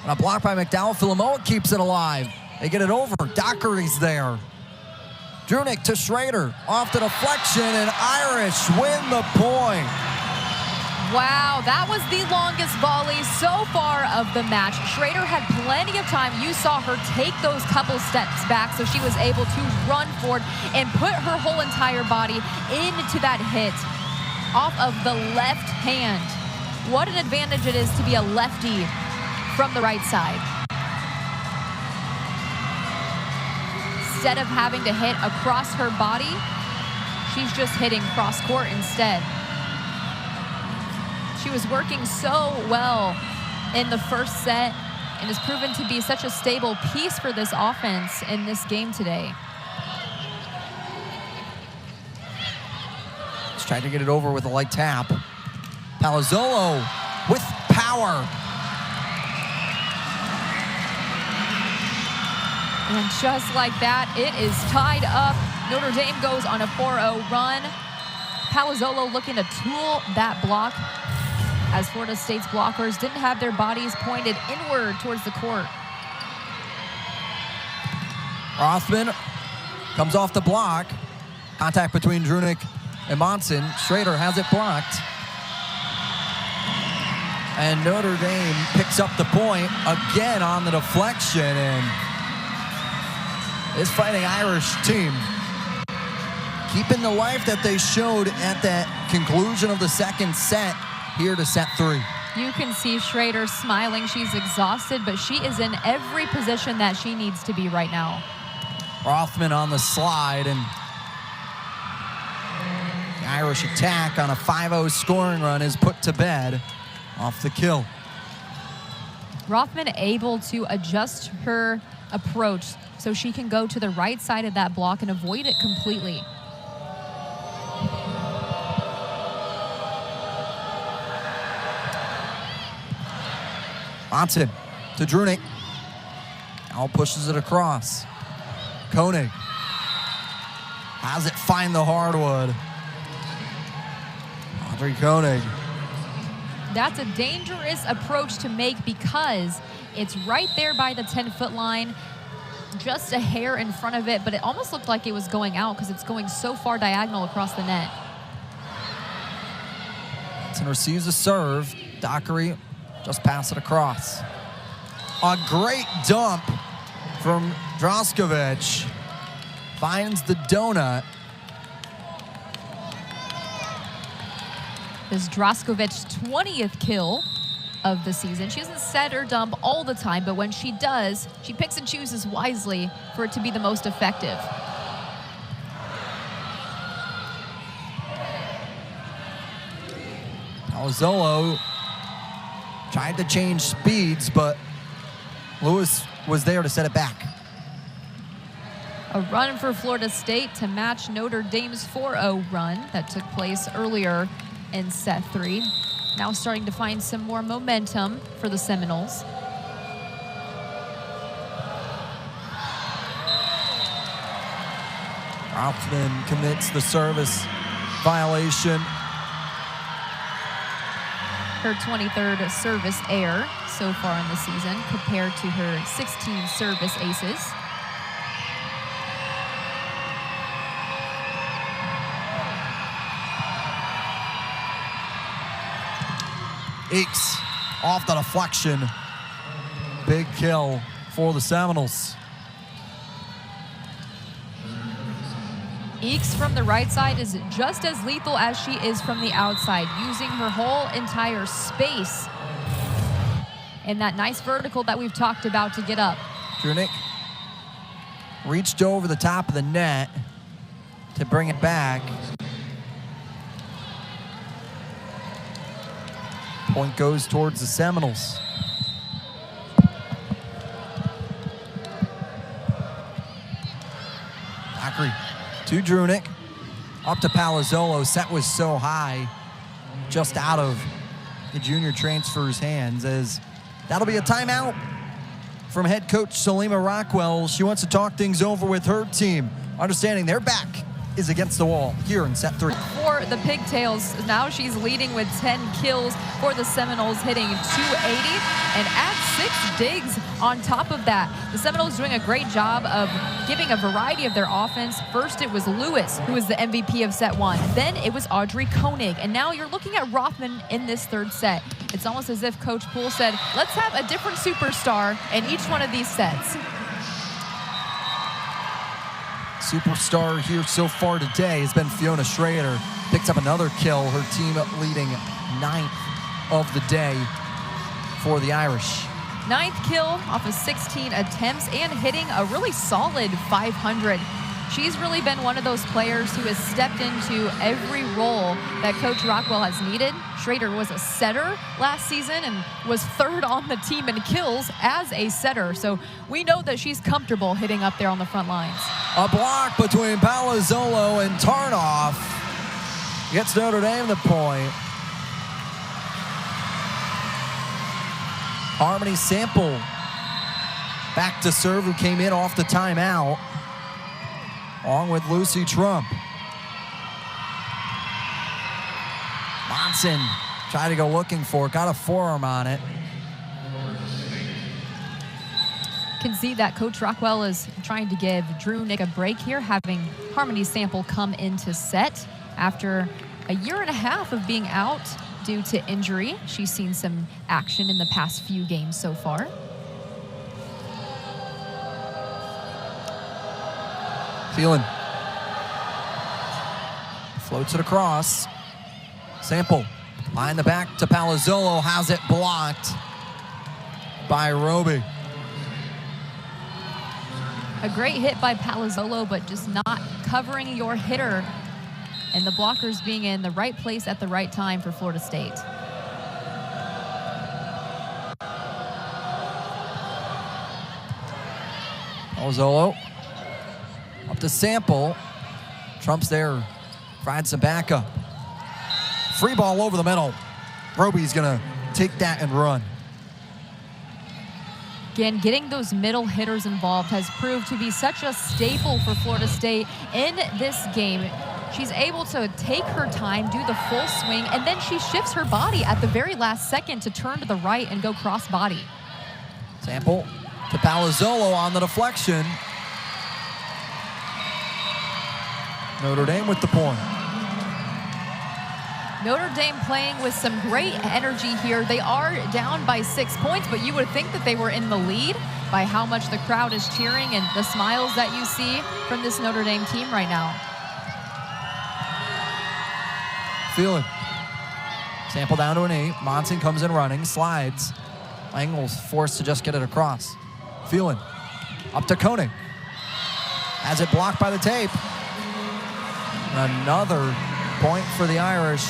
And a block by McDowell. Philomoa keeps it alive. They get it over. Dockery's there. Drunick to Schrader. Off the deflection, and Irish win the point. Wow, that was the longest volley so far of the match. Schrader had plenty of time. You saw her take those couple steps back, so she was able to run forward and put her whole entire body into that hit off of the left hand. What an advantage it is to be a lefty from the right side. instead of having to hit across her body, she's just hitting cross court instead. She was working so well in the first set and has proven to be such a stable piece for this offense in this game today. Just trying to get it over with a light tap. Palazzolo with power. And just like that, it is tied up. Notre Dame goes on a 4-0 run. Palazzolo looking to tool that block as Florida State's blockers didn't have their bodies pointed inward towards the court. Rothman comes off the block. Contact between Drunick and Monson. Schrader has it blocked. And Notre Dame picks up the point again on the deflection, and this Fighting Irish team keeping the life that they showed at the conclusion of the second set here to set 3. You can see Schrader smiling. She's exhausted, but she is in every position that she needs to be right now. Rothman on the slide, and the Irish attack on a 5-0 scoring run is put to bed off the kill. Rothman able to adjust her approach so she can go to the right side of that block and avoid it completely. Monson to Drunick. Now pushes it across. Koenig has it find the hardwood. Audrey Koenig. That's a dangerous approach to make because it's right there by the 10-foot line, just a hair in front of it, but it almost looked like it was going out because it's going so far diagonal across the net. Monson receives a serve. Dockery just pass it across. A great dump from Draskovic. Finds the donut. This is Draskovic's 20th kill of the season. She doesn't set or dump all the time, but when she does, she picks and chooses wisely for it to be the most effective. Palazzolo tried to change speeds, but Lewis was there to set it back. A run for Florida State to match Notre Dame's 4-0 run that took place earlier in set 3. Now starting to find some more momentum for the Seminoles. Rothman commits the service violation. Her 23rd service error so far in the season compared to her 16 service aces. Eakes off the deflection. Big kill for the Seminoles. Eakes from the right side is just as lethal as she is from the outside, using her whole entire space and that nice vertical that we've talked about to get up. Drunick reached over the top of the net to bring it back. Point goes towards the Seminoles. Dockery to Drunick. Up to Palazzolo. Set was so high, just out of the junior transfer's hands, as that'll be a timeout from head coach Salima Rockwell. She wants to talk things over with her team, understanding their back is against the wall here in set 3. For the Pigtails, now she's leading with 10 kills for the Seminoles, hitting 280 and adds 6 digs on top of that. The Seminoles doing a great job of giving a variety of their offense. First it was Lewis, who was the MVP of set 1. Then it was Audrey Koenig. And now you're looking at Rothman in this third set. It's almost as if Coach Poole said, let's have a different superstar in each one of these sets. Superstar here so far today has been Fiona Schrader. Picks up another kill, her team leading 9th of the day for the Irish. 9th kill off of 16 attempts and hitting a really solid 500. She's really been one of those players who has stepped into every role that Coach Rockwell has needed. Schrader was a setter last season and was 3rd on the team in kills as a setter. So we know that she's comfortable hitting up there on the front lines. A block between Palazzolo and Tarnoff gets Notre Dame the point. Harmony Sample back to serve, who came in off the timeout, along with Lucy Trump. Monson tried to go looking for it, got a forearm on it. Can see that Coach Rockwell is trying to give Drunick a break here, having Harmony Sample come into set after a year and a half of being out due to injury. She's seen some action in the past few games so far. Phelan floats it across. Sample behind the back to Palazzolo, has it blocked by Roby. A great hit by Palazzolo, but just not covering your hitter, and the blockers being in the right place at the right time for Florida State. Palazzolo up to Sample. Trump's there, provides some backup. Free ball over the middle. Roby's gonna take that and run. Again, getting those middle hitters involved has proved to be such a staple for Florida State in this game. She's able to take her time, do the full swing, and then she shifts her body at the very last second to turn to the right and go cross body. Sample to Palazzolo on the deflection. Notre Dame with the point. Notre Dame playing with some great energy here. They are down by 6 points, but you would think that they were in the lead by how much the crowd is cheering and the smiles that you see from this Notre Dame team right now. Phelan. Sample down to an 8. Monson comes in running, slides. Engel's forced to just get it across. Phelan up to Koenig. Has it blocked by the tape. Another point for the Irish.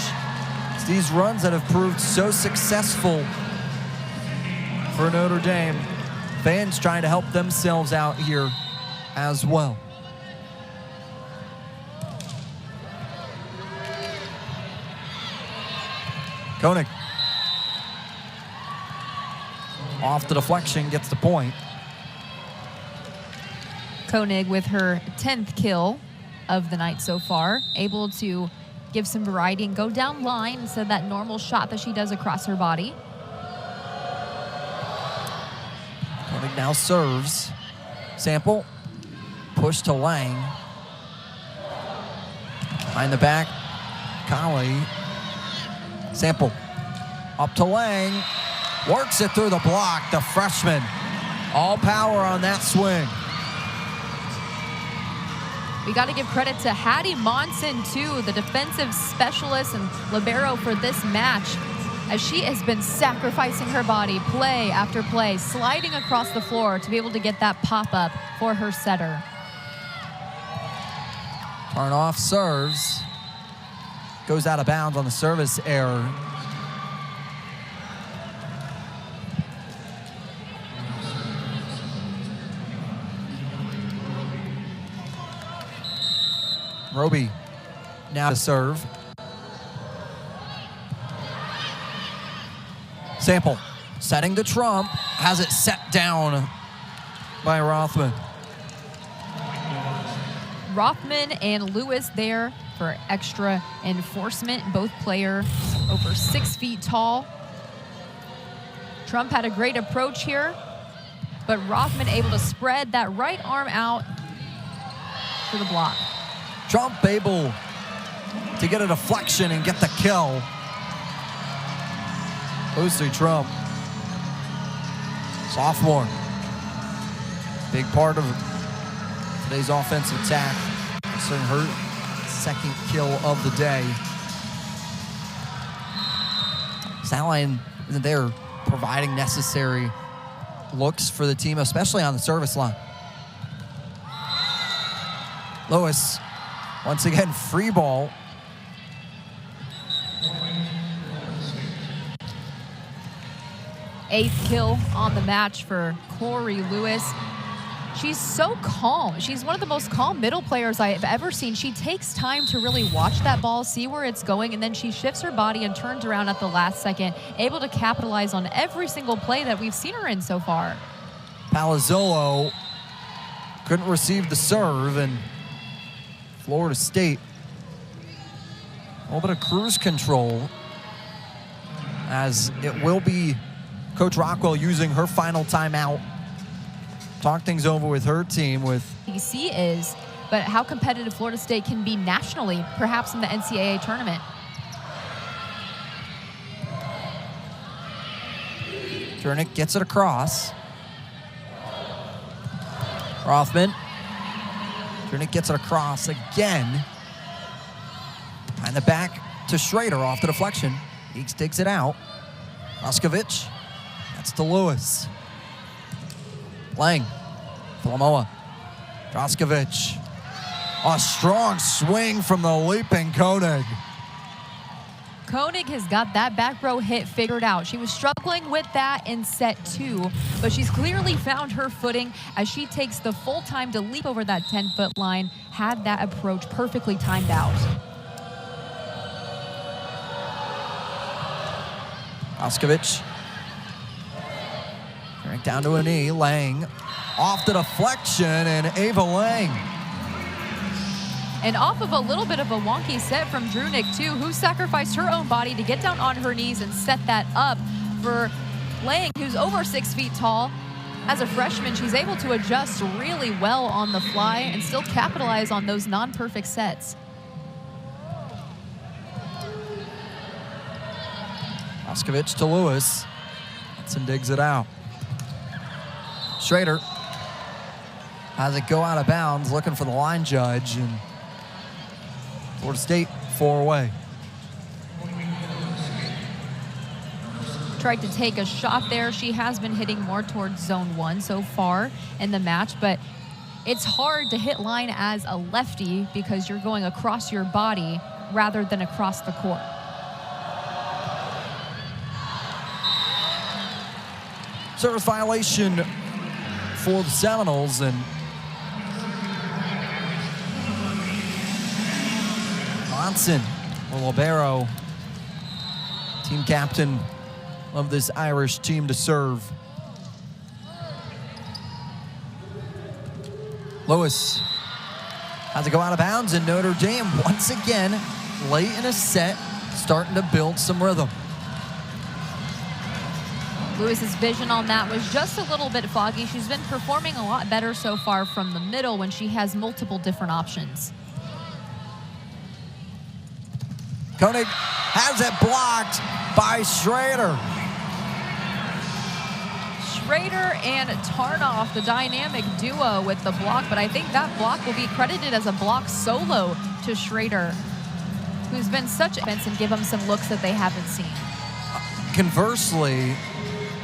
It's these runs that have proved so successful for Notre Dame. Fans trying to help themselves out here as well. Koenig. Off the deflection, gets the point. Koenig with her 10th kill of the night so far, able to give some variety and go down line instead of that normal shot that she does across her body. Koenig now serves. Sample, push to Lang. Behind the back, Colley. Sample, up to Lang. Works it through the block, the freshman. All power on that swing. We got to give credit to Hattie Monson, too, the defensive specialist and libero for this match, as she has been sacrificing her body play after play, sliding across the floor to be able to get that pop-up for her setter. Tarnoff serves. Goes out of bounds on the service error. Roby now to serve. Sample setting to Trump, has it set down by Rothman. Rothman and Lewis there for extra enforcement. Both players over 6 feet tall. Trump had a great approach here, but Rothman able to spread that right arm out for the block. Trump able to get a deflection and get the kill. Lucy Trump, sophomore, big part of today's offensive attack. Considering her 2nd kill of the day. Stat line isn't there providing necessary looks for the team, especially on the service line. Lewis, once again, free ball. Eighth kill on the match for Corey Lewis. She's so calm. She's one of the most calm middle players I've ever seen. She takes time to really watch that ball, see where it's going, and then she shifts her body and turns around at the last second, able to capitalize on every single play that we've seen her in so far. Palazzolo couldn't receive the serve, and Florida State a little bit of cruise control, as it will be Coach Rockwell using her final timeout. Talk things over with her team with ACC is, but how competitive Florida State can be nationally, perhaps in the NCAA tournament. Drunick gets it across. Rothman. Drunick gets it across again. And the back to Schrader off the deflection. Eeks digs it out. Roskovich. That's to Lewis. Lang. Flamoa. Roskovich. A strong swing from the leaping Koenig. Koenig has got that back row hit figured out. She was struggling with that in set 2, but she's clearly found her footing as she takes the full time to leap over that 10-foot line, had that approach perfectly timed out. Roskovich. Turning down to a knee. Lang off the deflection, and Ava Lang. And off of a little bit of a wonky set from Drunick, too, who sacrificed her own body to get down on her knees and set that up for Lang, who's over 6 feet tall. As a freshman, she's able to adjust really well on the fly and still capitalize on those non-perfect sets. Roskovich to Lewis. Hudson digs it out. Schrader has it go out of bounds, looking for the line judge, and Florida State 4 away. Tried to take a shot there. She has been hitting more towards zone 1 so far in the match, but it's hard to hit line as a lefty because you're going across your body rather than across the court. Service violation for the Seminoles, and Monson, or libero, team captain of this Irish team, to serve. Lewis has to go out of bounds, and Notre Dame once again late in a set, starting to build some rhythm. Lewis's vision on that was just a little bit foggy. She's been performing a lot better so far from the middle when she has multiple different options. Koenig has it blocked by Schrader. Schrader and Tarnoff, the dynamic duo with the block, but I think that block will be credited as a block solo to Schrader, who's been such a defense and give them some looks that they haven't seen. Conversely,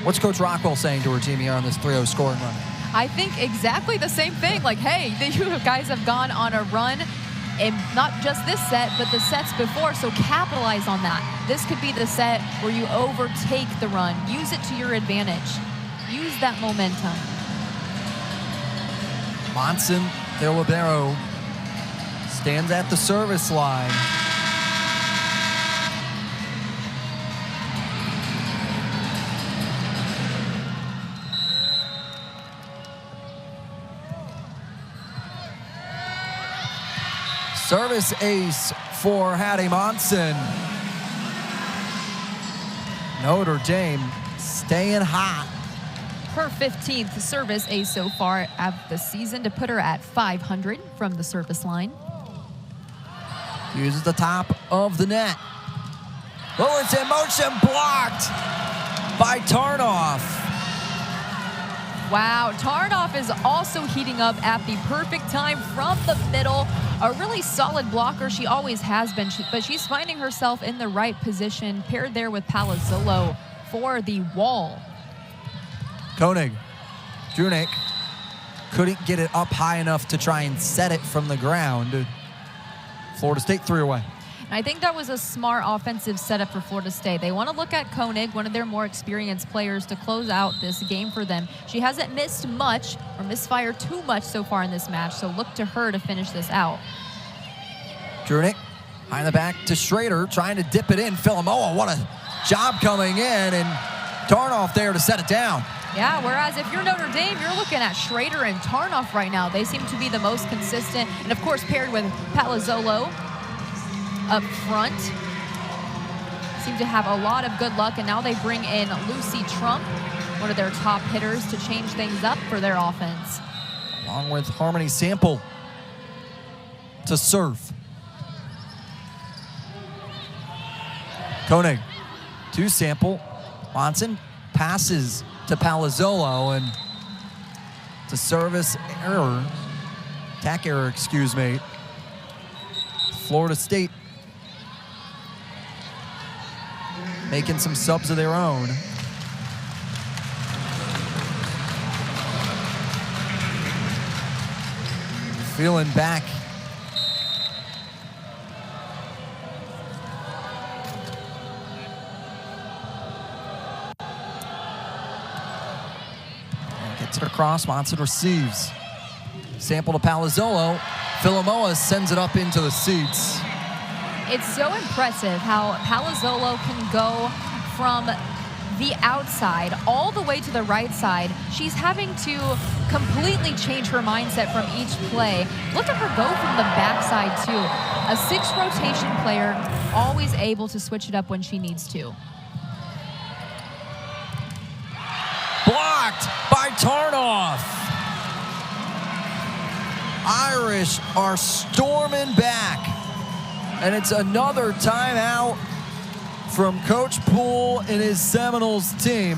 what's Coach Rockwell saying to her team here on this 3-0 scoring run? I think exactly the same thing. Like, hey, you guys have gone on a run, and not just this set, but the sets before, so capitalize on that. This could be the set where you overtake the run. Use it to your advantage. Use that momentum. Monson, their libero, stands at the service line. Service ace for Hattie Monson. Notre Dame staying hot. Her 15th service ace so far of the season to put her at 500 from the service line. Uses the top of the net. Lewis in motion, blocked by Tarnoff. Wow, Tarnoff is also heating up at the perfect time from the middle. A really solid blocker, she always has been, but she's finding herself in the right position, paired there with Palazzolo for the wall. Koenig Drunick couldn't get it up high enough to try and set it from the ground. Florida State 3 away. I think that was a smart offensive setup for Florida State. They want to look at Koenig, one of their more experienced players, to close out this game for them. She hasn't missed much or misfired too much so far in this match, so look to her to finish this out. Drunick behind the back to Schrader, trying to dip it in. Philomoa, what a job coming in, and Tarnoff there to set it down. Yeah, whereas if you're Notre Dame, you're looking at Schrader and Tarnoff right now. They seem to be the most consistent, and of course paired with Palazzolo up front. Seem to have a lot of good luck, and now they bring in Lucy Trump, one of their top hitters, to change things up for their offense. Along with Harmony Sample to serve. Koenig to Sample. Monson passes to Palazzolo, and it's a service error, attack error, excuse me. Florida State making some subs of their own. Feeling back. Gets it across, Monson receives. Sample to Palazzolo. Philomoa sends it up into the seats. It's so impressive how Palazzolo can go from the outside all the way to the right side. She's having to completely change her mindset from each play. Look at her go from the backside too. A 6 rotation player, always able to switch it up when she needs to. Blocked by Tarnoff. Irish are storming back. And it's another timeout from Coach Poole and his Seminoles team.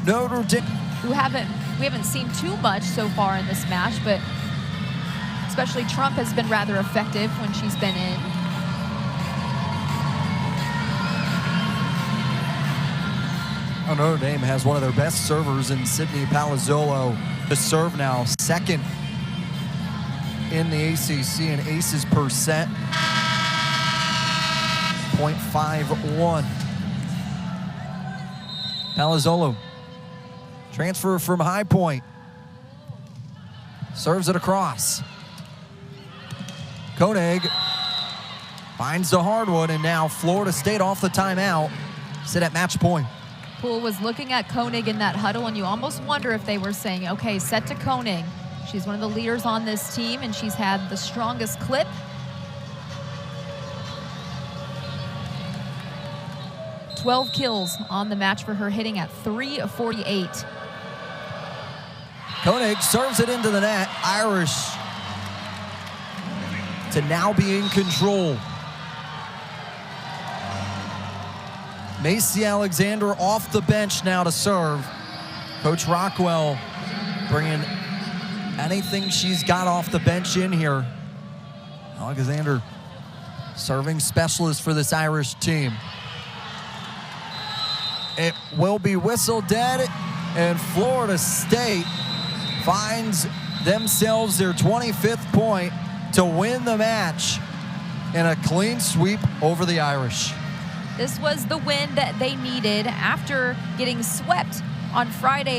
Notre Dame. We haven't seen too much so far in this match, but especially Trump has been rather effective when she's been in. Notre Dame has one of their best servers in Sydney Palazzolo to serve now, second in the ACC in aces per set. 0.51. Palazzolo, transfer from High Point, serves it across. Koenig finds the hardwood, and now Florida State off the timeout, sit at match point. Poole was looking at Koenig in that huddle, and you almost wonder if they were saying, okay, set to Koenig. She's one of the leaders on this team, and she's had the strongest clip. "12 kills on the match for her, hitting at .348. Koenig serves it into the net. Irish to now be in control. Macy Alexander off the bench now to serve. Coach Rockwell bringing anything she's got off the bench in here. Alexander, serving specialist for this Irish team. It will be whistle dead, and Florida State finds themselves their 25th point to win the match in a clean sweep over the Irish. This was the win that they needed after getting swept on Friday.